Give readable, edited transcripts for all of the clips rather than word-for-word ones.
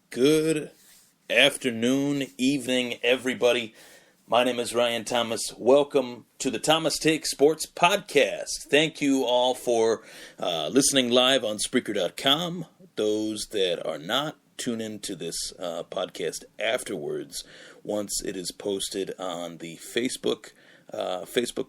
Good afternoon, evening, everybody. My name is Ryan Thomas. Welcome to the Thomas Take Sports Podcast. Thank you all for listening live on Spreaker.com. Those that are not, tune into this podcast afterwards once it is posted on the Facebook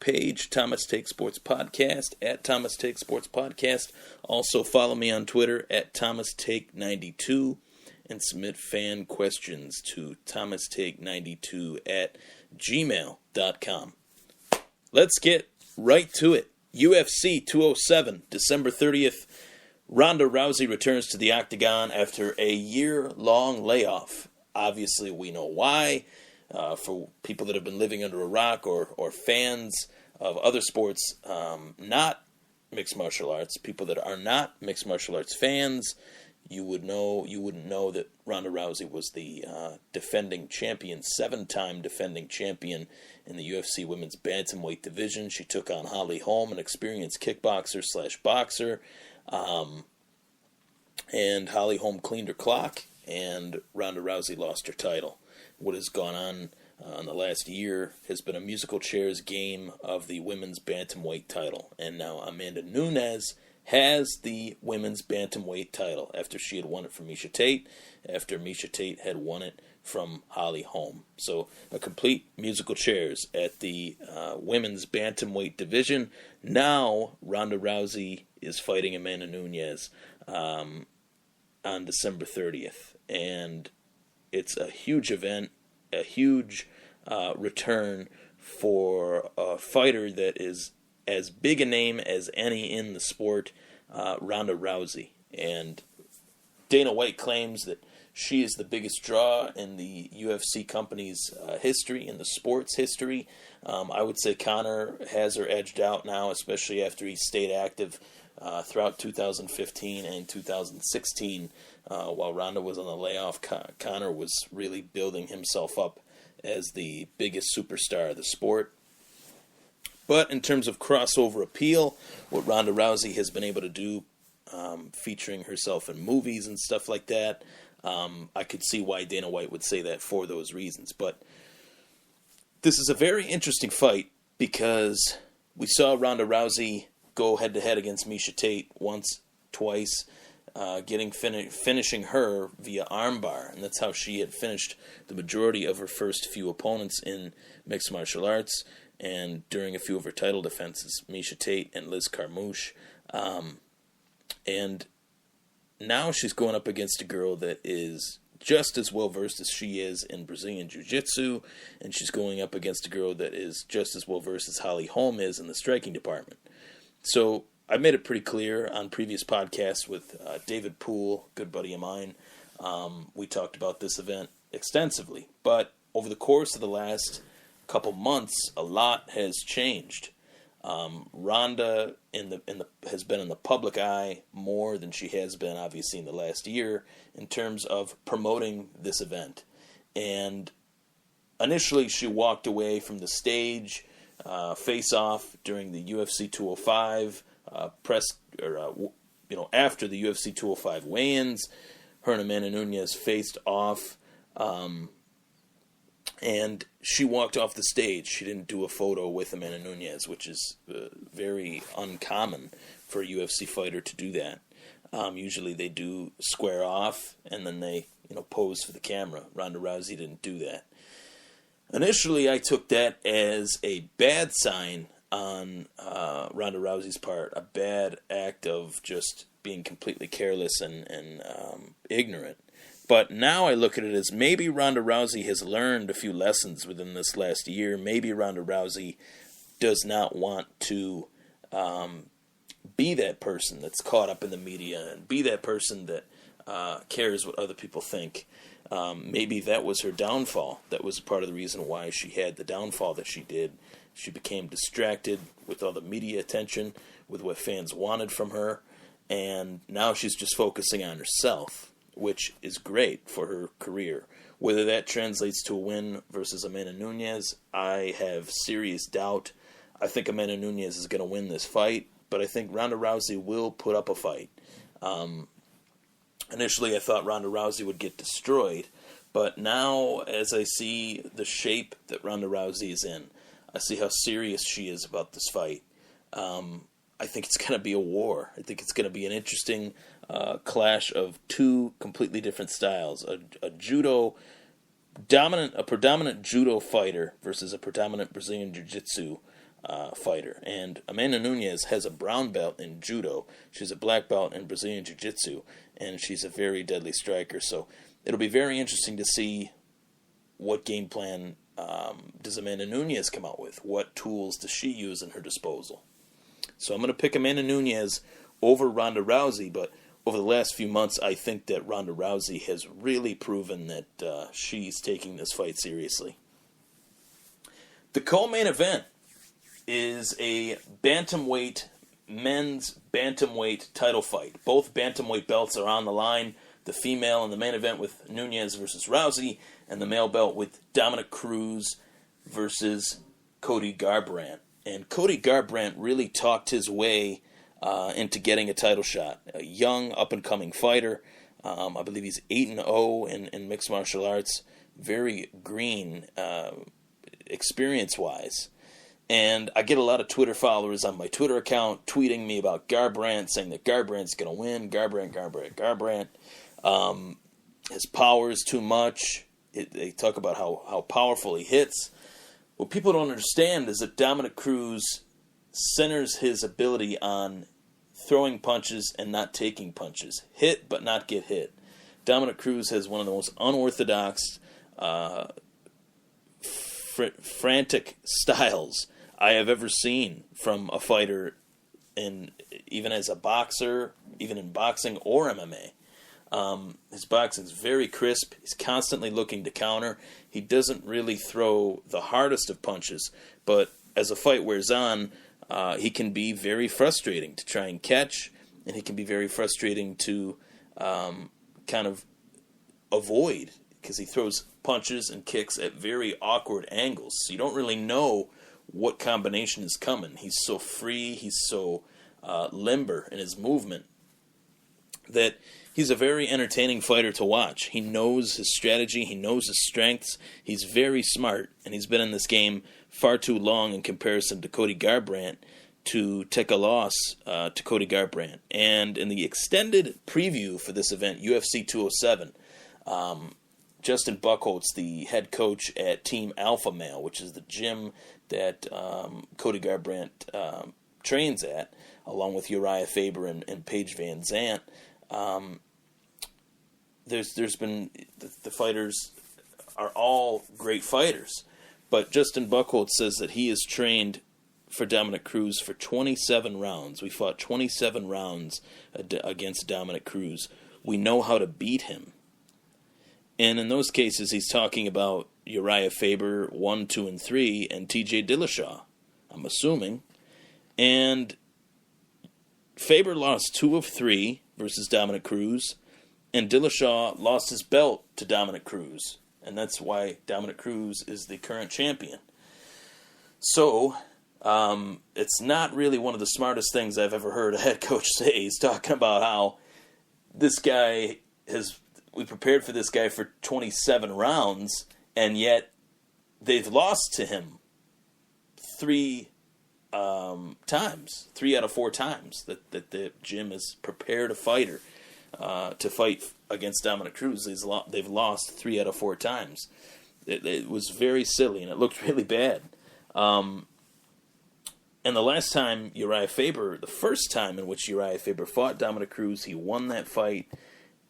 page, Thomas Take Sports Podcast, at Thomas Take Sports Podcast. Also follow me on Twitter at Thomas Take 92 and submit fan questions to thomastake92 at gmail.com. Let's get right to it. UFC 207, December 30th. Ronda Rousey returns to the octagon after a year-long layoff. Obviously, we know why. For people that have been living under a rock or fans of other sports, not mixed martial arts, people that are not mixed martial arts fans, you wouldn't know that Ronda Rousey was the defending champion, 7-time defending champion in the UFC women's bantamweight division. She took on Holly Holm, an experienced kickboxer/boxer. And Holly Holm cleaned her clock, and Ronda Rousey lost her title. What has gone on in the last year has been a musical chairs game of the women's bantamweight title. And now Amanda Nunes has the women's bantamweight title after she had won it from Miesha Tate, after Miesha Tate had won it from Holly Holm. So a complete musical chairs at the women's bantamweight division. Now Ronda Rousey is fighting Amanda Nunes on December 30th. And it's a huge event, a huge return for a fighter that is as big a name as any in the sport, Ronda Rousey. And Dana White claims that she is the biggest draw in the UFC company's history, in the sports history. I would say Conor has her edged out now, especially after he stayed active throughout 2015 and 2016. While Ronda was on the layoff, Conor was really building himself up as the biggest superstar of the sport. But in terms of crossover appeal, what Ronda Rousey has been able to do, featuring herself in movies and stuff like that, I could see why Dana White would say that for those reasons. But this is a very interesting fight because we saw Ronda Rousey go head-to-head against Miesha Tate once, twice, finishing her via armbar, and that's how she had finished the majority of her first few opponents in mixed martial arts, and during a few of her title defenses, Miesha Tate and Liz Carmouche. And now she's going up against a girl that is just as well-versed as she is in Brazilian Jiu-Jitsu, and she's going up against a girl that is just as well-versed as Holly Holm is in the striking department. So I made it pretty clear on previous podcasts with David Poole, good buddy of mine. We talked about this event extensively, but over the course of the last couple months, a lot has changed. Ronda has been in the public eye more than she has been, obviously, in the last year in terms of promoting this event. And initially, she walked away from the stage face-off during the UFC 205 after the UFC 205 weigh-ins. Her and Amanda Nunes faced off. And she walked off the stage. She didn't do a photo with Amanda Nunes, which is very uncommon for a UFC fighter to do that. Usually they do square off, and then they pose for the camera. Ronda Rousey didn't do that. Initially, I took that as a bad sign on Ronda Rousey's part, a bad act of just being completely careless and ignorant. But now I look at it as maybe Ronda Rousey has learned a few lessons within this last year. Maybe Ronda Rousey does not want to be that person that's caught up in the media and be that person that cares what other people think. Maybe that was her downfall. That was part of the reason why she had the downfall that she did. She became distracted with all the media attention, with what fans wanted from her, and now she's just focusing on herself, which is great for her career. Whether that translates to a win versus Amanda Nunes, I have serious doubt. I think Amanda Nunes is going to win this fight, but I think Ronda Rousey will put up a fight. Initially, I thought Ronda Rousey would get destroyed, but now, as I see the shape that Ronda Rousey is in, I see how serious she is about this fight. I think it's going to be a war. I think it's going to be an interesting clash of two completely different styles: a predominant judo fighter versus a predominant Brazilian jiu-jitsu fighter. And Amanda Nunes has a brown belt in judo. She's a black belt in Brazilian jiu-jitsu, and she's a very deadly striker. So it'll be very interesting to see what game plan does Amanda Nunes come out with. What tools does she use in her disposal? So I'm going to pick Amanda Nunes over Ronda Rousey, but over the last few months, I think that Ronda Rousey has really proven that she's taking this fight seriously. The co-main event is a men's bantamweight title fight. Both bantamweight belts are on the line. The female in the main event with Nunes versus Rousey, and the male belt with Dominic Cruz versus Cody Garbrandt. And Cody Garbrandt really talked his way into getting a title shot. A young, up-and-coming fighter. I believe he's 8-0 in mixed martial arts. Very green, experience-wise. And I get a lot of Twitter followers on my Twitter account tweeting me about Garbrandt, saying that Garbrandt's going to win. Garbrandt. His power is too much. They talk about how powerful he hits. What people don't understand is that Dominic Cruz centers his ability on throwing punches and not taking punches. Hit but not get hit. Dominic Cruz has one of the most unorthodox, frantic styles I have ever seen from a fighter, even as a boxer, even in boxing or MMA. His boxing is very crisp. He's constantly looking to counter. He doesn't really throw the hardest of punches, but as a fight wears on, he can be very frustrating to try and catch, and he can be very frustrating to kind of avoid, because he throws punches and kicks at very awkward angles. So you don't really know what combination is coming. He's so free, he's so limber in his movement that he's a very entertaining fighter to watch. He knows his strategy, he knows his strengths, he's very smart, and he's been in this game far too long in comparison to Cody Garbrandt to take a loss to Cody Garbrandt. And in the extended preview for this event, UFC 207, Justin Buchholz, the head coach at Team Alpha Male, which is the gym that Cody Garbrandt trains at, along with Uriah Faber and Paige Van Zant, there's been the fighters are all great fighters, but Justin Buchholz says that he has trained for Dominic Cruz for 27 rounds. We fought 27 rounds against Dominic Cruz. We know how to beat him. And in those cases, he's talking about Uriah Faber 1, 2, and 3, and T.J. Dillashaw, I'm assuming. And Faber lost 2 of 3 versus Dominic Cruz, and Dillashaw lost his belt to Dominic Cruz, and that's why Dominic Cruz is the current champion. So, it's not really one of the smartest things I've ever heard a head coach say. He's talking about how we prepared for this guy for 27 rounds, and yet they've lost to him 3 times, 3 out of 4 times that the gym has prepared a fighter to fight against Dominic Cruz. They've lost 3 out of 4 times. It was very silly, and it looked really bad. And the last time the first time in which Uriah Faber fought Dominic Cruz, he won that fight,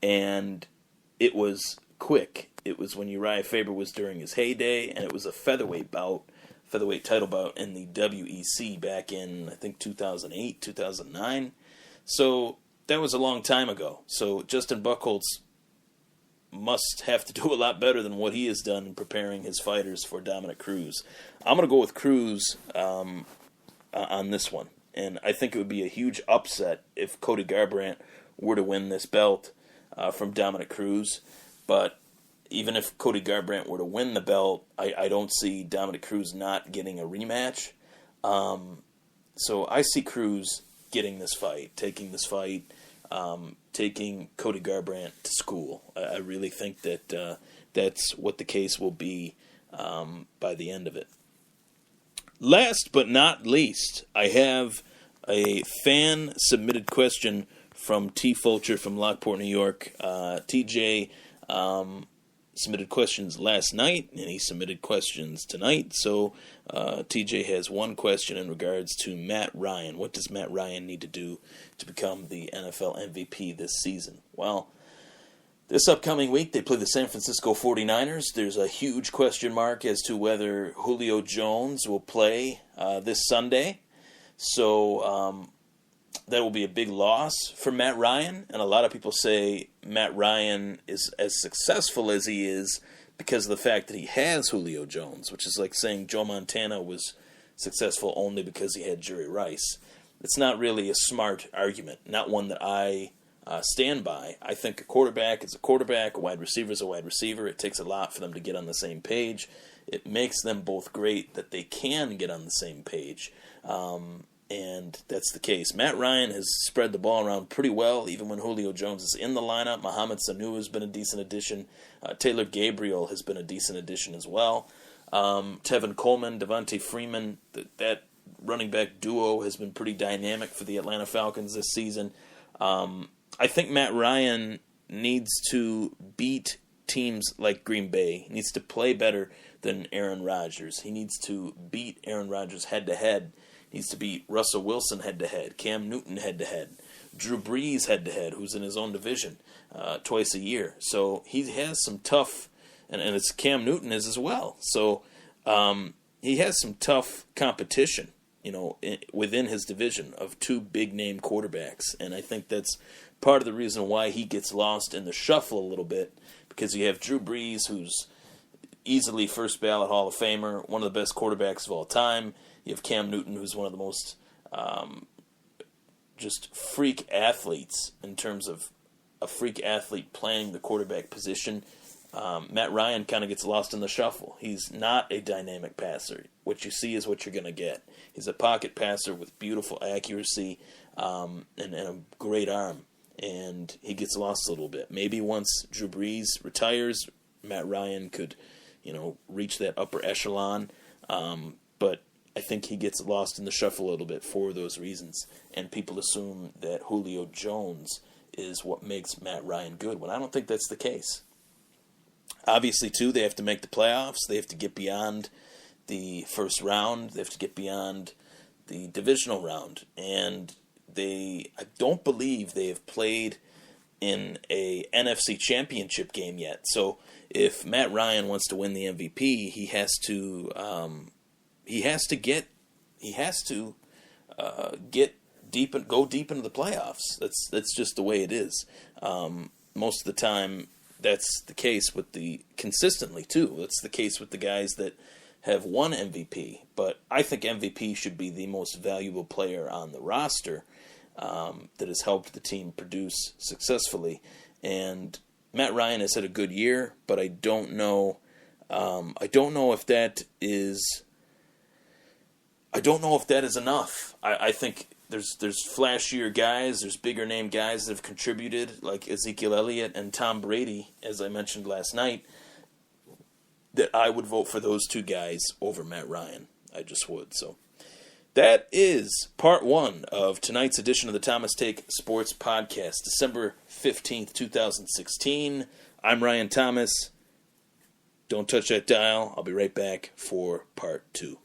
and it was quick. It was when Uriah Faber was during his heyday, and it was a featherweight title bout in the WEC back in, I think, 2008, 2009. So that was a long time ago. So Justin Buchholz must have to do a lot better than what he has done in preparing his fighters for Dominic Cruz. I'm going to go with Cruz on this one. And I think it would be a huge upset if Cody Garbrandt were to win this belt from Dominic Cruz. But even if Cody Garbrandt were to win the belt, I don't see Dominic Cruz not getting a rematch. So I see Cruz getting this fight, taking this fight. taking Cody Garbrandt to school. I really think that that's what the case will be by the end of it. Last but not least, I have a fan-submitted question from T. Fulcher from Lockport, New York. TJ submitted questions last night, and he submitted questions tonight. So TJ has one question in regards to Matt Ryan. What does Matt Ryan need to do to become the NFL MVP this season? Well, this upcoming week, they play the San Francisco 49ers. There's a huge question mark as to whether Julio Jones will play this Sunday. So that will be a big loss for Matt Ryan. And a lot of people say Matt Ryan is as successful as he is because of the fact that he has Julio Jones, which is like saying Joe Montana was successful only because he had Jerry Rice. It's not really a smart argument, not one that I stand by. I think a quarterback is a quarterback, a wide receiver is a wide receiver. It takes a lot for them to get on the same page. It makes them both great that they can get on the same page. And that's the case. Matt Ryan has spread the ball around pretty well, even when Julio Jones is in the lineup. Mohamed Sanu has been a decent addition. Taylor Gabriel has been a decent addition as well. Tevin Coleman, Devontae Freeman, that running back duo has been pretty dynamic for the Atlanta Falcons this season. I think Matt Ryan needs to beat teams like Green Bay. He needs to play better than Aaron Rodgers. He needs to beat Aaron Rodgers head-to-head. He needs to beat Russell Wilson head-to-head, Cam Newton head-to-head, Drew Brees head-to-head, who's in his own division twice a year. So he has some tough, and it's Cam Newton is as well. So he has some tough competition, within his division of two big-name quarterbacks. And I think that's part of the reason why he gets lost in the shuffle a little bit, because you have Drew Brees, who's easily first ballot Hall of Famer, one of the best quarterbacks of all time. You have Cam Newton, who's one of the most just freak athletes in terms of a freak athlete playing the quarterback position. Matt Ryan kind of gets lost in the shuffle. He's not a dynamic passer. What you see is what you're going to get. He's a pocket passer with beautiful accuracy and a great arm. And he gets lost a little bit. Maybe once Drew Brees retires, Matt Ryan could, reach that upper echelon. But I think he gets lost in the shuffle a little bit for those reasons. And people assume that Julio Jones is what makes Matt Ryan good, when I don't think that's the case. Obviously, too, they have to make the playoffs. They have to get beyond the first round. They have to get beyond the divisional round. And I don't believe they have played in a NFC championship game yet. So if Matt Ryan wants to win the MVP, he has to get deep and go deep into the playoffs. That's just the way it is. Most of the time, that's the case consistently too. That's the case with the guys that have won MVP. But I think MVP should be the most valuable player on the roster that has helped the team produce successfully. And Matt Ryan has had a good year, but I don't know if that is. I don't know if that is enough. I think there's flashier guys, there's bigger name guys that have contributed, like Ezekiel Elliott and Tom Brady, as I mentioned last night, that I would vote for those two guys over Matt Ryan. I just would. So that is part one of tonight's edition of the Thomas Take Sports Podcast, December 15th, 2016. I'm Ryan Thomas. Don't touch that dial. I'll be right back for part two.